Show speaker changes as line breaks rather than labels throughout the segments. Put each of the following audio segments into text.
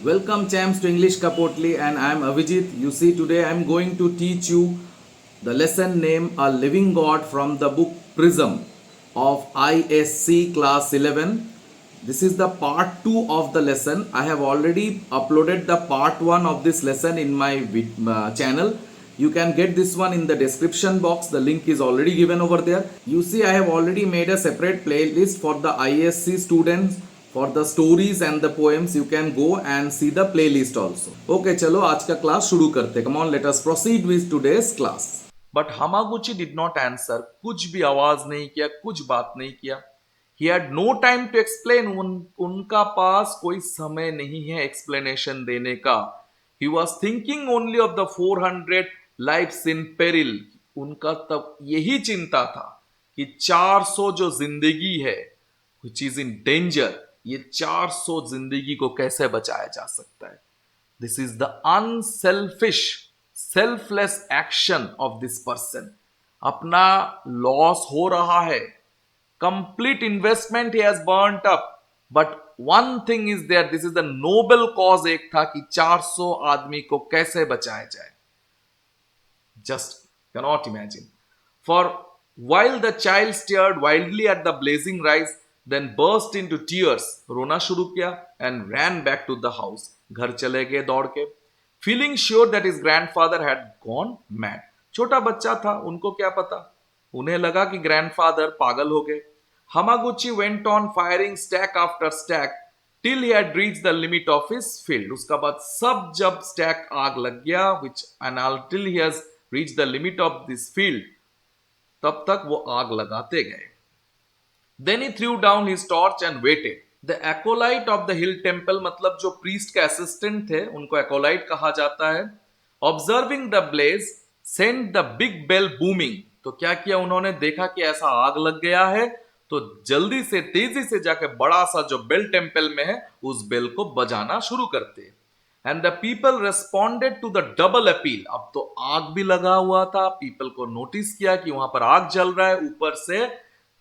Welcome champs to English Kapotli and I am Avijit. You see today I am going to teach you the lesson name A Living God from the book Prism of ISC class 11. This is the part 2 of the lesson. I have already uploaded the part 1 of this lesson in my channel. You can get this one in the description box. The link is already given over there. You see I have already made a separate playlist for the ISC students for the stories and the poems. You can go and see the playlist also. Okay, चलो आज का class शुरू करते. Come on, let us proceed with today's class. But Hamaguchi did not answer. कुछ भी आवाज नहीं किया, कुछ बात नहीं किया. He had no time to explain. उनका पास कोई समय नहीं है explanation देने का. He was thinking only of the 400 lives in peril. उनका तब यही चिंता था कि 400 जो जिंदगी है which is in danger, ये 400 जिंदगी को कैसे बचाया जा सकता है. This is the unselfish selfless action of this person. अपना लॉस हो रहा है, कंप्लीट इन्वेस्टमेंट ही has burned up, but one thing is there, this is the noble cause. एक था कि 400 आदमी को कैसे बचाया जाए. Just cannot imagine. For while the child stared wildly at the blazing rice, then burst into tears, रोना शुरू किया and ran back to the house. घर चले गए दौड़ के. Feeling sure that his grandfather had gone mad. छोटा बच्चा था, उनको क्या पता. उन्हें लगा कि ग्रैंडफादर पागल हो गए. Hamaguchi went on firing stack after stack till he had reached the limit of his field. उसका बाद सब जब stack आग लग गया, which and until he has reached the limit of this field, तब तक वो आग लगाते गए. Then he threw down his torch and waited. The acolyte of the hill temple, मतलब जो priest के assistant थे, उनको acolyte कहा जाता है. Observing the blaze, sent the big bell booming. तो क्या किया उन्होंने, देखा कि ऐसा आग लग गया है, तो जल्दी से तेजी से जाके बड़ा सा जो बेल टेम्पल में है उस बेल को बजाना शुरू करते. And the people responded to the double appeal. अब तो आग भी लगा हुआ था, पीपल को नोटिस किया कि वहां पर आग जल रहा है, ऊपर से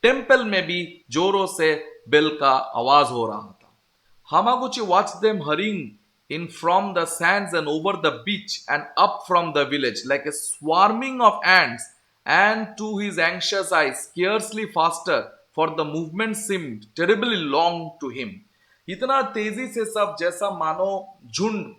टेम्पल में भी जोरों से बेल का आवाज हो रहा था. Hamaguchi watched them hurrying in from the sands and over the beach and up from the village like a swarming of ants, and to his anxious eyes scarcely faster, for the movement seemed terribly long to him. इतना तेजी से सब जैसा मानो झुंड,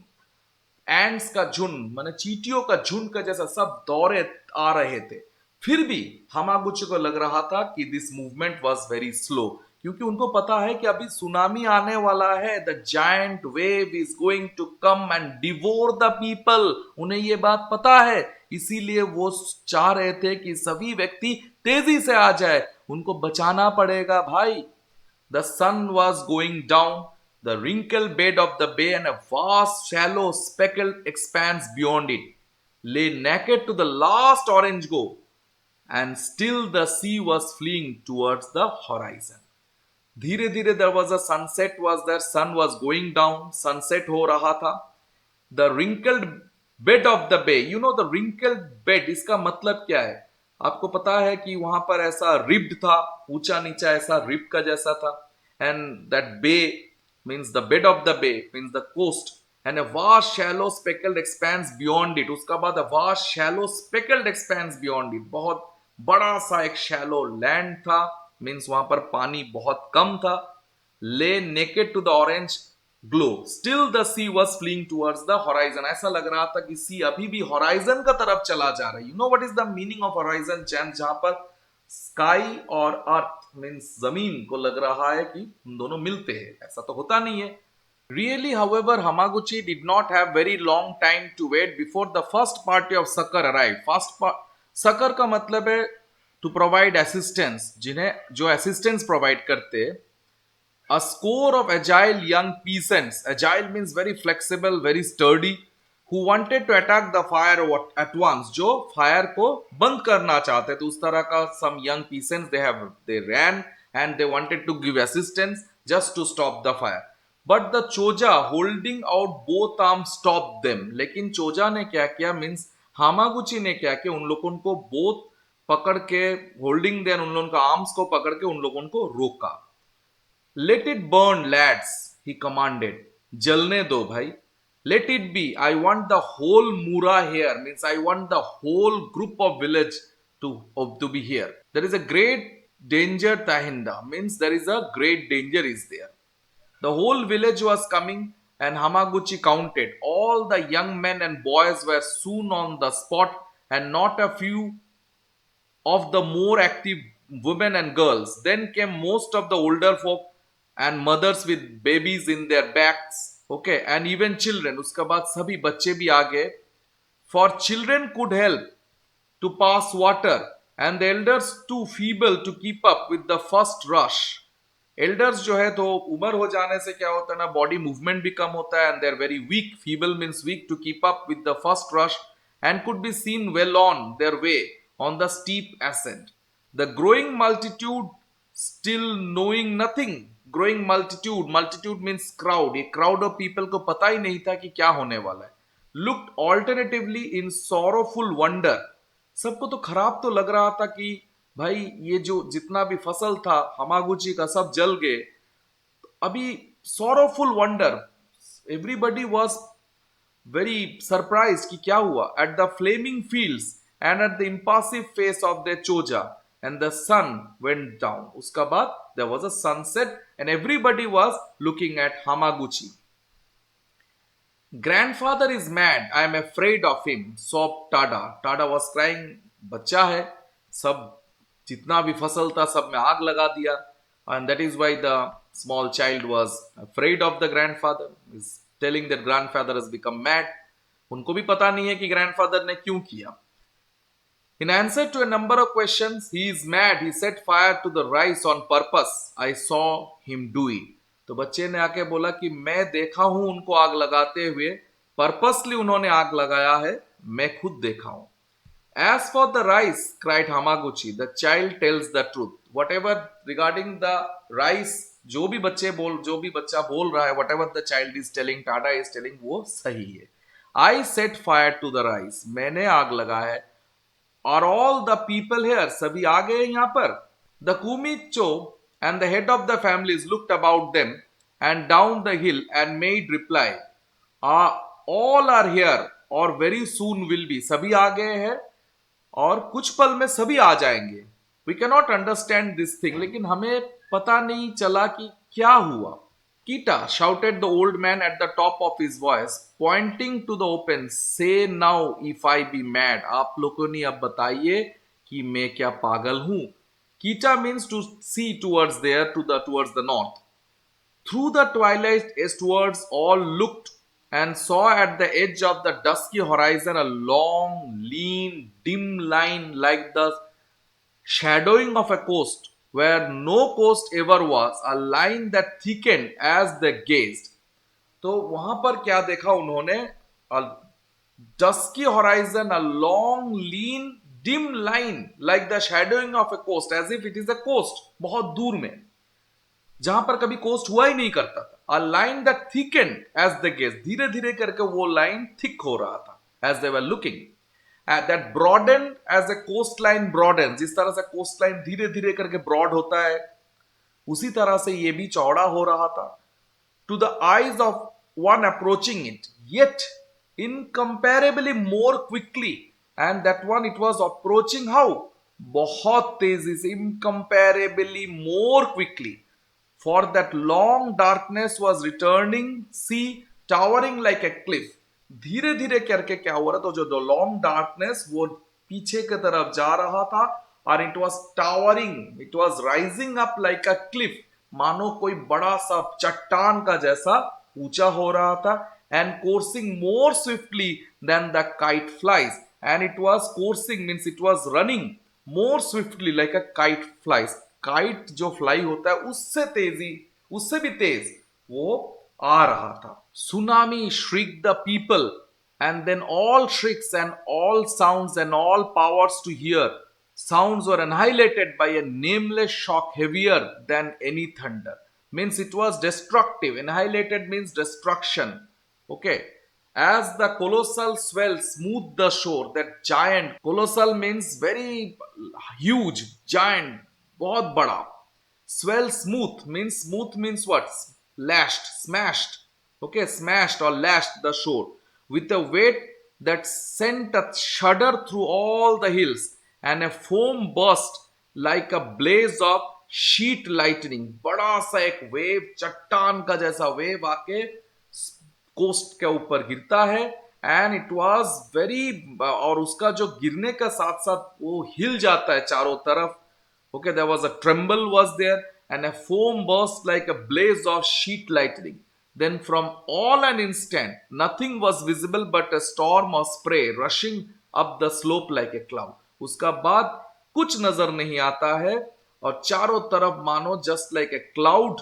ends का झुंड माने चींटियों का झुंड का जैसा सब दौड़े आ रहे थे. फिर भी हमागुची को लग रहा था कि this movement was very slow, क्योंकि उनको पता है कि अभी सुनामी आने वाला है. The giant wave is going to come and devour the people. उन्हें ये बात पता है, इसीलिए वो चाह रहे थे कि सभी व्यक्ति तेजी से आ जाए, उनको बचाना पड़ेगा भाई. The sun was going down, the wrinkled bed of the bay and a vast, shallow, speckled expanse beyond it lay naked to the last orange glow, and still the sea was fleeing towards the horizon. धीरे धीरे there was a sunset was there, sun was going down, sunset हो रहा था. The wrinkled bed of the bay, you know the wrinkled bed, इसका मतलब क्या है आपको पता है कि वहां पर ऐसा रिब्ड था, ऊंचा नीचा ऐसा रिब का जैसा था. And that bay means the bed of the bay means the coast, and a vast shallow speckled expanse beyond it. उसका बाद a vast shallow speckled expanse beyond it, बहुत बड़ा सा एक शैलो लैंड था, मीन्स वहां पर पानी बहुत कम था. Lay naked to the orange glow, still the sea was fleeing towards the horizon. ऐसा लग रहा था कि सी अभी भी हॉराइजन का तरफ चला जा रहा है. You know what is the meaning of horizon chain, जहां पर स्काई और अर्थ मीन्स जमीन को लग रहा है कि उन दोनों मिलते हैं. ऐसा तो होता नहीं है. Really, however, Hamaguchi did not have very long time to wait before the first party of succor arrived. succor का मतलब है to provide assistance, जिन्हें जो assistance provide करते. A score of agile young peasants, agile means very flexible, very sturdy, who wanted to attack the fire at once, जो fire को बंद करना चाहते थे उस तरह का. some young peasants they ran and they wanted to give assistance just to stop the fire. But the choja holding out both arms stopped them. लेकिन चोजा ने क्या किया, मीन्स हामागुची ने क्या किया, उन लोगों को बोथ पकड़ के होल्डिंग देन उन लोगों का आर्म्स को पकड़ के उन लोगों को रोका. Let it burn, lads, he commanded. जलने दो भाई. Let it be. I want the whole Mura here. Means I want the whole group of village to be here. There is a great danger, Tahinda. Means there is a great danger is there. The whole village was coming, and Hamaguchi counted. All the young men and boys were soon on the spot, and not a few of the more active women and girls. Then came most of the older folk and mothers with babies in their backs. Okay, and even children. उसके बाद सभी बच्चे भी आ गए. For children could help to pass water, and the elders too feeble to keep up with the first rush. Elders जो है तो उम्र हो जाने से क्या होता है ना, बॉडी मूवमेंट भी कम होता है, and they are very weak. Feeble means weak to keep up with the first rush, and could be seen well on their way on the steep ascent. The growing multitude still knowing nothing. Growing multitude, multitude means crowd. ये crowd of people को पता ही नहीं था कि क्या होने वाला है. लुक्ड ऑल्टरनेटिवली इन सॉरोफुल वंडर. सबको तो खराब तो लग रहा था कि भाई ये जो जितना भी फसल था हमागुची का सब जल गए. अभी sorrowful wonder, everybody was very surprise कि क्या हुआ. At the flaming fields and at the impassive face of the Choja and the sun went down. उसका बाद there was a sunset and everybody was looking at Hamaguchi. Grandfather is mad, I am afraid of him, sob Tada. Tada was crying. बच्चा है, सब जितना भी फसल था सब में आग लगा दिया. And that is why the small child was afraid of the grandfather, is telling that grandfather has become mad. उनको भी पता नहीं है कि ग्रैंडफादर ने क्यों किया. In answer to a number of questions, he is mad. He set fire to the rice on purpose. I saw him do it. तो बच्चे ने आके बोला कि मैं देखा हूं उनको आग लगाते हुए, पर्पसली उन्होंने आग लगाया है, मैं खुद देखा हूं. As for the rice, cried Hamaguchi, the child tells the truth. Whatever regarding the rice, जो भी बच्चा बोल रहा है, whatever the child is telling, Tada is telling, वो सही है. I set fire to the rice. मैंने आग लगाया है. Are all the people here? सभी आ गए यहाँ पर. The Kumicho and the head of the families looked about them and down the hill and made reply. All are here or very soon will be. सभी आ गए हैं और कुछ पल में सभी आ जाएंगे. We cannot understand this thing. लेकिन हमें पता नहीं चला कि क्या हुआ. Kita, shouted the old man at the top of his voice, pointing to the open. Say now if I be mad. आप लोगों ने अब बताइए कि मैं क्या पागल हूं. Kita means to see towards there, towards the north. Through the twilight eastwards, all looked and saw at the edge of the dusky horizon a long, lean, dim line like the shadowing of a coast, where no coast ever was, a line that thickened as they gazed. तो वहां पर क्या देखा उन्होंने? A dusky horizon, a long, lean, dim line like the shadowing of a coast, as if it is a coast, बहुत दूर में, जहां पर कभी कोस्ट हुआ ही नहीं करता था. A line that thickened as they gazed. धीरे धीरे करके वो लाइन थिक हो रहा था as they were looking. That broadened as a coastline broadens. जिस तरह से कोस्टलाइन धीरे धीरे करके ब्रॉड होता है, उसी तरह से ये भी चौड़ा हो रहा था. To the eyes of one approaching it, yet incomparably more quickly. And that one, it was approaching how? बहुत तेजी से, incomparably more quickly. For that long darkness was returning, see, towering like a cliff. धीरे धीरे करके क्या हो रहा था, जो लॉन्ग डार्कनेस वो पीछे की तरफ जा रहा था, और it was towering, it was rising up like a cliff, मानो कोई बड़ा सा चट्टान का जैसा ऊंचा हो रहा था. And coursing more swiftly than the kite flies. And it was coursing means it was running more swiftly like a kite flies. Kite जो फ्लाई होता है उससे तेजी, उससे भी तेज वो आ रहा था. Tsunami shrieked the people, and then all shrieks and all sounds and all powers to hear sounds were annihilated by a nameless shock heavier than any thunder. Means it was destructive. Annihilated means destruction. Okay. As the colossal swell smoothed the shore, that giant, colossal means very huge, giant, बहुत बड़ा. Swell smooth means what? Lashed, smashed. okay, smashed or lashed the shore with a weight that sent a shudder through all the hills, and a foam burst like a blaze of sheet lightning. बड़ा सा एक wave, चट्टान का जैसा wave आके coast के ऊपर गिरता है. एंड इट वाज वेरी, और उसका जो गिरने का साथ साथ वो हिल जाता है चारों तरफ. Okay, there was a tremble was there, and a foam burst like a blaze of sheet lightning. Then from all an instant, nothing was visible but a storm of spray rushing up the slope like a cloud. उसका बाद कुछ नजर नहीं आता है और चारों तरफ मानो just like a cloud,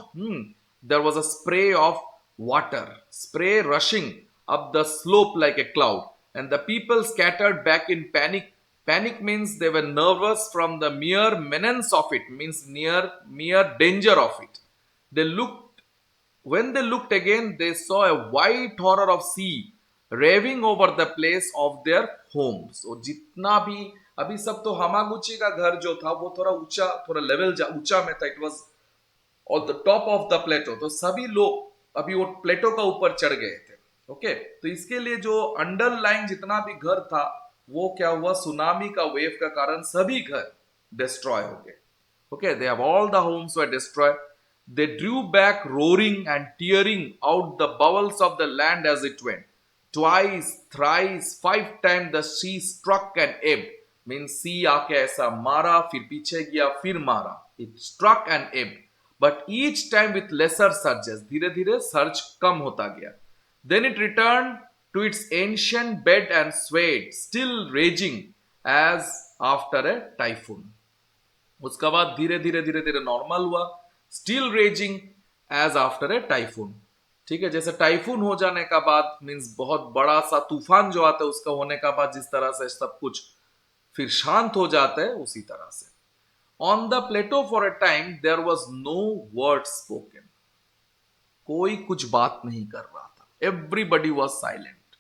there was a spray of water, spray rushing up the slope like a cloud, and the people scattered back in panic. Panic means they were nervous from the mere menace of it, means mere danger of it. They looked, when they looked again, they saw a white horror of sea raving over the place of their homes. So जितना भी अभी सब तो हमागुची का घर जो था वो थोड़ा ऊंचा, थोड़ा लेवल ऊंचा में था. It was on the top of the plateau. तो सभी लोग अभी वो प्लेटो का ऊपर चढ़ गए थे. ओके, तो इसके लिए जो अंडरलाइन जितना भी घर था वो क्या हुआ, सुनामी का वेव का कारण सभी घर डिस्ट्रॉय हो गए. Okay, they have all the homes were destroyed. They drew back roaring and tearing out the bowels of the land as it went. Twice, thrice, 5 times the sea struck and ebbed. Means sea आके ऐसा मारा, फिर पीछे गया, फिर मारा. It struck and ebbed. But each time with lesser surges. धीरे धीरे सर्ज कम होता गया. Then it returned to its ancient bed and swayed, still raging as after a typhoon. उसका बाद धीरे धीरे नॉर्मल हुआ. Still raising as after a typhoon. ठीक है, जैसे टाइफून हो जाने का बाद मीन्स बहुत बड़ा सा तूफान जो आता है उसका होने का बाद जिस तरह से सब कुछ फिर शांत हो जाता है उसी तरह से. On the plateau for a time there was no word spoken. कोई कुछ बात नहीं कर रहा था. Everybody was silent.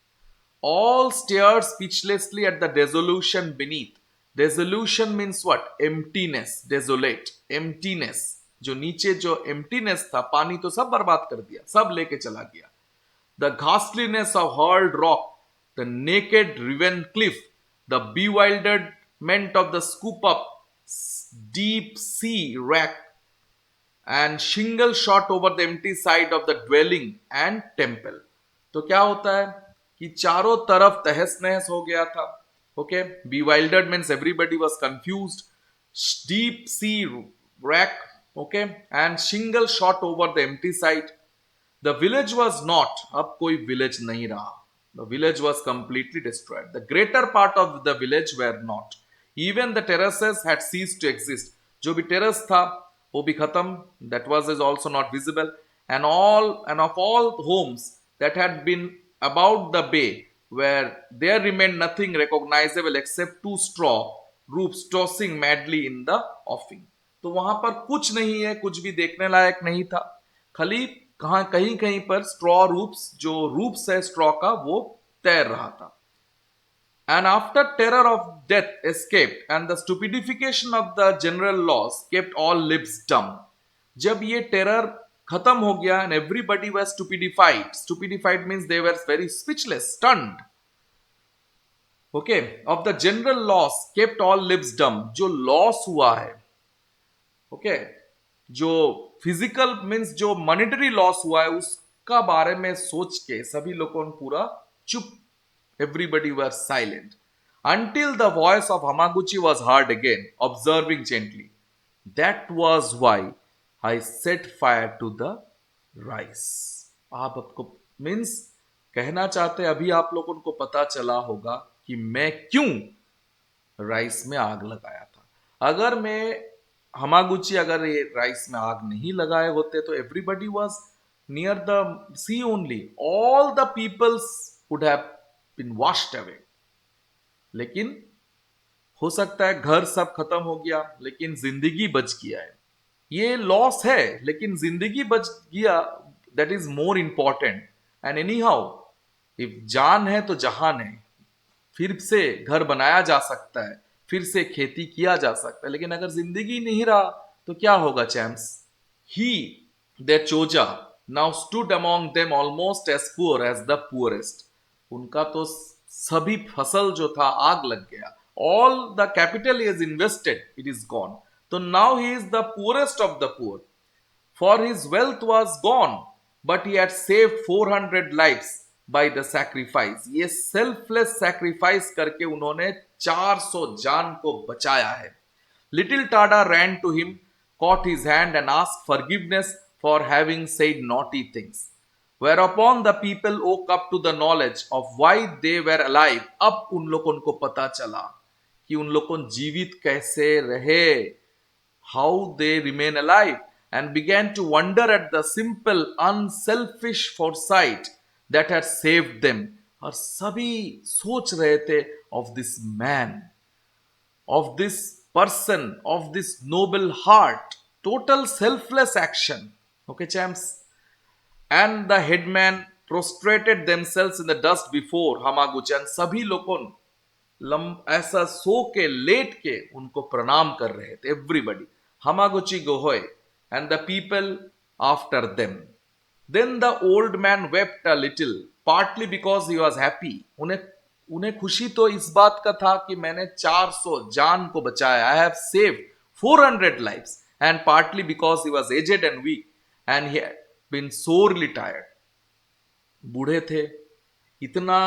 All stared speechlessly at the desolation beneath. Desolation means what? Emptiness. Desolate, emptiness. जो नीचे जो एम्प्टीनेस था, पानी तो सब बर्बाद कर दिया, सब लेके चला गया. The ghastliness of hurled rock, the naked riven cliff, the bewilderment of the scoop up deep sea wreck and shingle shot over the empty side of the dwelling and temple. तो क्या होता है कि चारों तरफ तहस नहस हो गया था. Okay, bewildered means everybody was confused. Deep sea wreck, okay, and shingle shot over the empty site. The village was not, अब कोई village नहीं रहा. The village was completely destroyed. The greater part of the village were not. Even the terraces had ceased to exist. जो भी terrace था वो भी खत्म. That was is also not visible. And of all homes that had been about the bay, where there remained nothing recognizable except 2 straw roofs tossing madly in the offing. तो वहां पर कुछ नहीं है, कुछ भी देखने लायक नहीं था. खाली कहीं कहीं पर स्ट्रॉ रूप्स, जो रूप्स है स्ट्रॉ का, वो तैर रहा था. And after terror of death escaped and the stupefaction of the general loss kept all lips dumb. जब ये टेरर खत्म हो गया and everybody were stupefied. Stupefied means they were very speechless, stunned. Okay, of the general loss kept all lips dumb. जो loss हुआ है, okay, जो physical means जो मॉनेटरी लॉस हुआ है उसका बारे में सोच के सभी लोगों ने पूरा चुप. Everybody were silent until the voice of Hamaguchi was heard again, observing gently. That was why I set fire to the rice. आप आपको मीन्स कहना चाहते हैं, अभी आप लोगों को पता चला होगा कि मैं क्यों राइस में आग लगाया था. अगर मैं हमागुची अगर ये राइस में आग नहीं लगाए होते तो everybody was near the sea only, all the peoples would have been washed away. लेकिन हो सकता है घर सब खत्म हो गया लेकिन जिंदगी बच गया है. ये लॉस है लेकिन जिंदगी बच गया, that is more important. And any how if जान है तो जहान है. फिर से घर बनाया जा सकता है, फिर से खेती किया जा सकता है, लेकिन अगर जिंदगी नहीं रहा तो क्या होगा champs. He, their choja, now stood among them almost as poor as the poorest. उनका तो सभी फसल जो था आग लग गया. All the capital he has invested, it is gone. So now he is the poorest of the poor. For his wealth was gone, but he had saved 400 lives by the sacrifice. ये selfless sacrifice करके उन्होंने 400 जान को बचाया है. Little Tada ran to him, caught his hand and asked forgiveness for having said naughty things. Whereupon the people woke up to the knowledge of why they were alive. अब उन लोगों को पता चला कि उन लोगों जीवित कैसे रहे, how they remain alive, and began to wonder at the simple unselfish foresight that had saved them. और सभी सोच रहे थे of this man, of this person, of this noble heart, total selfless action. Okay, champs? And the headman prostrated themselves in the dust before Hamaguchi. And सभी लोगों ऐसा सो के late के उनको प्रणाम कर रहे थे. Everybody. Hamaguchi Gohoi and the people after them. Then the old man wept a little, partly because he was happy. उन्हें खुशी तो इस बात का था कि मैंने 400 जान को बचाया. I have saved 400 lives. And partly because he was aged and weak and he had been sorely tired. बूढ़े थे, इतना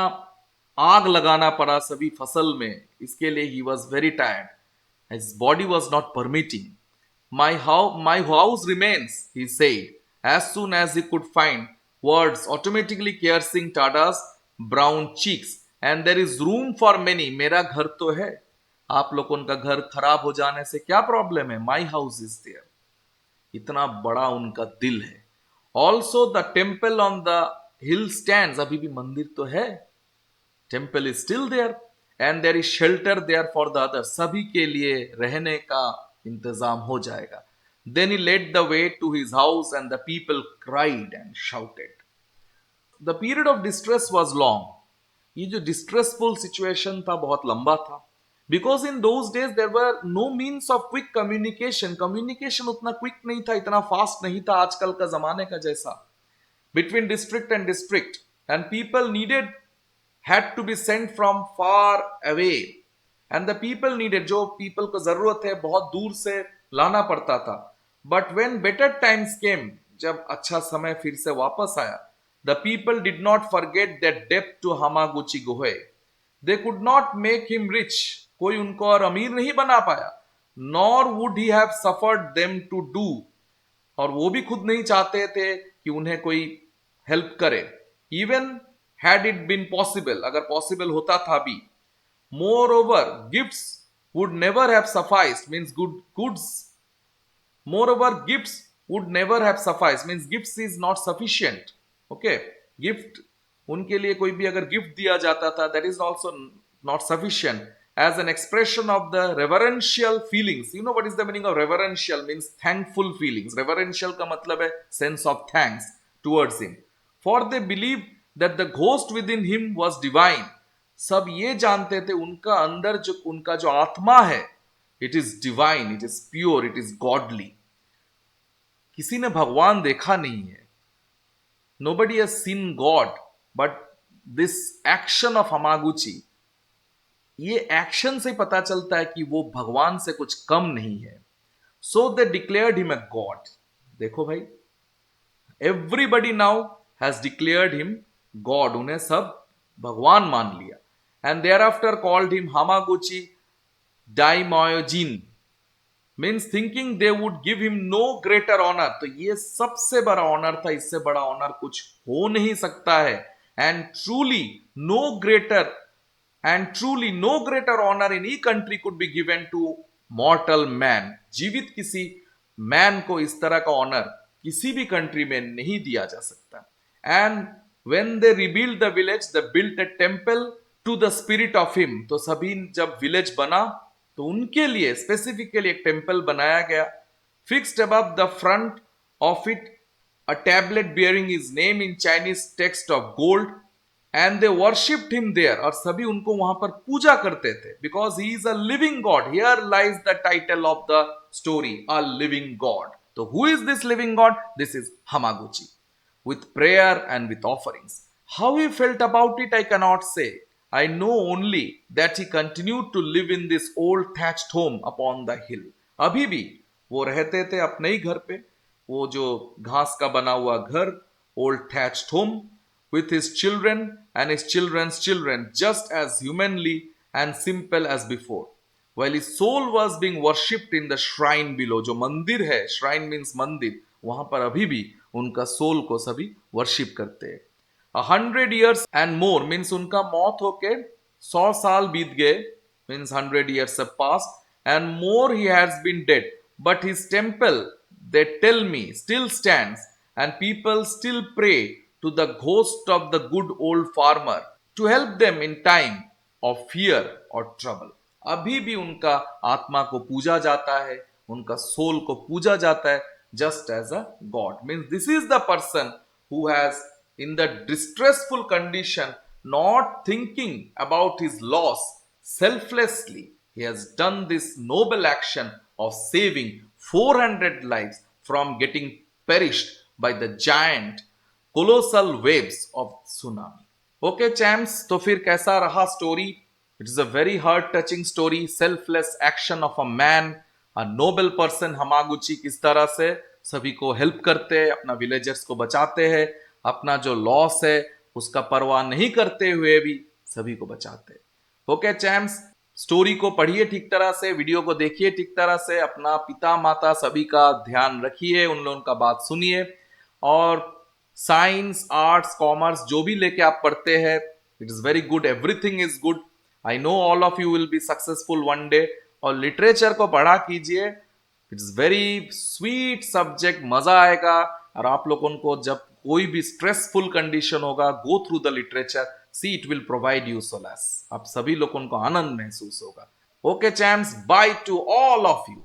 आग लगाना पड़ा सभी फसल में, इसके लिए he was very tired. His body was not permitting. My house remains, he said, as soon as he could find words automatically caressing Tada's brown cheeks. And there is room for many. मेरा घर तो है, आप लोगों का घर खराब हो जाने से क्या प्रॉब्लम है? My house is there. इतना बड़ा उनका दिल है. Also the temple on the hill stands. अभी भी मंदिर तो है. Temple is still there. And there is shelter there for the others. सभी के लिए रहने का इंतजाम हो जाएगा. Then he led the way to his house and the people cried and shouted. The period of distress was long. ये जो distressful situation था बहुत लंबा था. Because in those days there were no means of quick communication. Communication उतना quick नहीं था, इतना fast नहीं था आजकल का जमाने का जैसा. Between district and district, and people had to be sent from far away. And the people needed, जो people को जरूरत है बहुत दूर से लाना पड़ता था. But when better times came, जब अच्छा समय फिर से वापस आया, the people did not forget their debt to Hamaguchi Gohei. They could not make him rich. कोई उनको और अमीर नहीं बना पाया. Nor would he have suffered them to do. और वो भी खुद नहीं चाहते थे कि उन्हें कोई हेल्प करे. Even had it been possible, अगर पॉसिबल होता था भी. Moreover, gifts would never have sufficed, means goods. Moreover, gifts would never have sufficed, means gifts is not sufficient. Okay, gift उनके लिए कोई भी अगर गिफ्ट दिया जाता था, that is also not sufficient as an expression of the reverential feelings. You know what is the meaning of reverential? Means thankful feelings. Reverential का मतलब है sense of thanks towards him. For they believed that the ghost within him was divine. सब ये जानते थे उनका अंदर जो उनका जो आत्मा है, it is divine, it is pure, it is godly. किसी ने भगवान देखा नहीं है. Nobody has seen God, but this action of Hamaguchi, ये एक्शन से पता चलता है कि वो भगवान से कुछ कम नहीं है. So they declared him a god. देखो भाई, everybody now has declared him God. उन्हें सब भगवान मान लिया. And thereafter called him Hamaguchi Daimyojin, means thinking they would give him no greater honor. तो ये सबसे बड़ा ऑनर था, इससे बड़ा ऑनर कुछ हो नहीं सकता है. And truly no greater honor in any country could be given to mortal man. जीवित किसी मैन को इस तरह का ऑनर किसी भी कंट्री में नहीं दिया जा सकता. And when they rebuilt the village, they built a temple to the spirit of him. तो सभी जब विलेज बना तो उनके लिए स्पेसिफिकली एक टेम्पल बनाया गया. Fixed above the front of it a tablet bearing his name in Chinese text of gold, and they worshipped him there. और सभी उनको वहां पर पूजा करते थे, because he is a living God. Here lies the title of the story, a living God. So who is this living God? This is Hamaguchi. with prayer and with offerings. How he felt about it, I cannot say. I know only that he continued to live in this old thatched home upon the hill. अभी भी वो रहते थे अपने ही घर पे, वो जो घास का बना हुआ घर, old thatched home, with his children and his children's children, just as humanly and simple as before. While his soul was being worshipped in the shrine below, जो मंदिर है, shrine means मंदिर, वहां पर अभी भी उनका सोल को सभी वर्शिप करते हैं. 100 years and more means उनका मौत होके 100 साल बीत गए, means 100 years have passed and more he has been dead, but his temple, they tell me, still stands and people still pray to the ghost of the good old farmer to help them in time of fear or trouble. अभी भी उनका आत्मा को पूजा जाता है, उनका soul को पूजा जाता है, just as a god. Means this is the person who has, in the distressful condition, not thinking about his loss, selflessly he has done this noble action of saving 400 lives from getting perished by the giant colossal waves of tsunami. Okay champs, तो फिर कैसा रहा story? It is a very heart touching story, selfless action of a man, a noble person. हमागुची किस तरह से सभी को help करते हैं, अपना विलेजर्स को बचाते हैं, अपना जो लॉस है उसका परवाह नहीं करते हुए भी सभी को बचाते हैं. ओके चैम्प्स, स्टोरी को पढ़िए ठीक तरह से, वीडियो को देखिए ठीक तरह से, अपना पिता माता सभी का ध्यान रखिए, उन लोगों का बात सुनिए, और साइंस, आर्ट्स, कॉमर्स जो भी लेके आप पढ़ते हैं, it is very good, everything is good. I know all of you will be successful one day. और लिटरेचर को पढ़ा कीजिए, it is very sweet subject, मजा आएगा. और आप लोगों को जब कोई भी स्ट्रेसफुल कंडीशन होगा, go through the literature, see it will provide you solas. आप सभी लोगों को आनंद महसूस होगा. Okay champs, by two all of you.